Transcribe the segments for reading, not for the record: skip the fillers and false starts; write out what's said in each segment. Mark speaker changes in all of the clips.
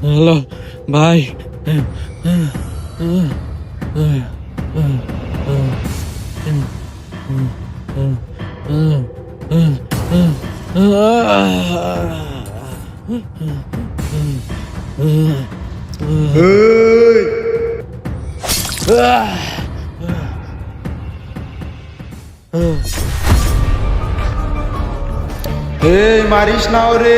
Speaker 1: Hello ভাই,
Speaker 2: এই মারিস না ওরে।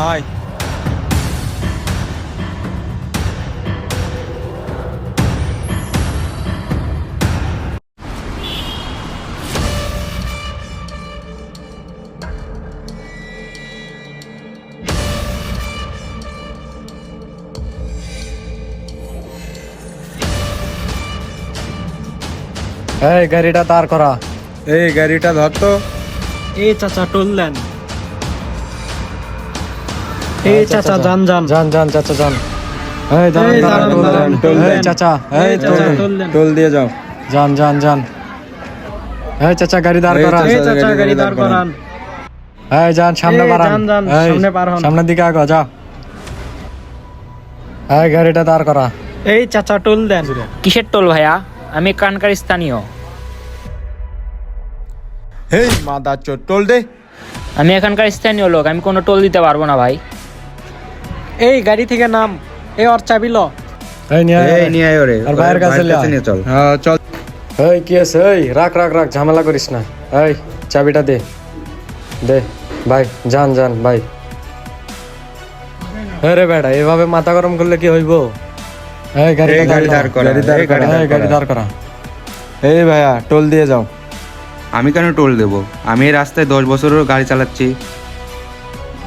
Speaker 2: আয়
Speaker 1: এই গাড়িটা দাঁড় করা।
Speaker 2: এই গাড়িটা ধর তো।
Speaker 3: এই চাচা টোল দেন। এই চাচা যান যান
Speaker 1: যান যান চাচা যান। এই দাঁড়ান
Speaker 3: এই
Speaker 1: দাঁড়ান,
Speaker 3: দাঁড়ান,
Speaker 1: টোল দেন,
Speaker 3: দাঁড়ান,
Speaker 1: টোল দেন
Speaker 3: দেন।
Speaker 1: চাচা। এই
Speaker 3: এই চাচা টোল দেন।
Speaker 2: টোল দিয়ে যাও।
Speaker 1: যান যান যান। এই চাচা গাড়ি দাঁড়
Speaker 2: এই
Speaker 1: করান।
Speaker 2: চাচা,
Speaker 3: এই চাচা
Speaker 2: গাড়ি
Speaker 3: গাড়ি
Speaker 2: দাঁড়
Speaker 3: দাঁড় করান।
Speaker 1: এই যান সামনে
Speaker 3: এই
Speaker 1: বাড়ান।
Speaker 3: যান, যান,
Speaker 1: এই,
Speaker 3: সামনে পার হন।
Speaker 1: সামনের দিকে আগো যাও। এই গাড়িটা দাঁড় করা।
Speaker 3: এই চাচা টোল দেন।
Speaker 4: কিসের টোল ভাইয়া? আমি এখানকার স্থানীয়।
Speaker 2: এই মাদা চোর, টোল দে।
Speaker 4: আমি এখানকার স্থানীয় লোক, আমি কোনো টোল দিতে পারবো না ভাই।
Speaker 3: এই গাড়ি থেকে নাম। এই ওর চাবি ল।
Speaker 1: এই নিয়ে আয়।
Speaker 2: এই নিয়ে আয় ওরে।
Speaker 1: আর বাইরের কাছে
Speaker 2: নিয়ে চল। হ্যাঁ চল।
Speaker 1: এই কি আছে? এই রাখ রাখ রাখ, ঝামেলা করিস না। এই চাবিটা দে দে ভাই। যান যান ভাই। আরে বেটা, এভাবে মাথা গরম করলে কি হইব? এই গাড়ি
Speaker 2: এই গাড়ি দাঁড় করা। এই গাড়ি দাঁড়
Speaker 1: গাড়ি
Speaker 2: করা।
Speaker 1: দাঁড় করা।
Speaker 2: এই ভাইয়া টোল দিয়ে যাও। আমি কেন টোল দেব? আমি এই রাস্তায় 10 বছরের গাড়ি চালাচ্ছি,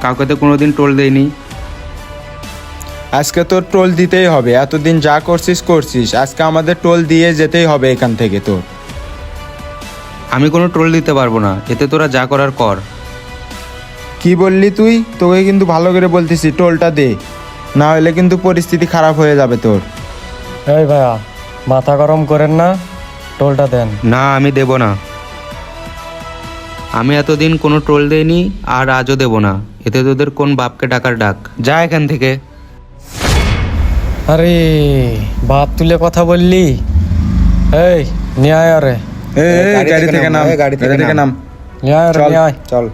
Speaker 2: কাউকে তো কোনোদিন টোল দেইনি।
Speaker 5: আজকে তোর টোল দিতেই হবে। এতদিন যা করছিস করছিস, আজকে আমাদের টোল দিয়ে যেতেই হবে এখান থেকে তোর।
Speaker 2: আমি কোনো টোল দিতে পারবো না, এতে তোরা যা করার কর।
Speaker 5: কি বললি তুই? তোকে কিন্তু ভালো করে বলতেছি, টোলটা দে, না হলে কিন্তু পরিস্থিতি খারাপ হয়ে যাবে তোর।
Speaker 1: এই ভাইয়া, মাথা গরম করেন না, টোলটা দেন।
Speaker 2: না, আমি দেব না। আমি এতদিন কোনো টোল দেইনি, আর আজও দেব না। এতে তোদের কোন বাপকে ডাকার ডাক। যা এখান থেকে।
Speaker 1: আরে বাপ তুলে কথা বললি। এই নিয়ে আয় আরে,
Speaker 5: গাড়ি থেকে নাম, গাড়ি থেকে নাম।
Speaker 1: নিয়ে আয় আরে, নিয়ে আয়।
Speaker 5: চল।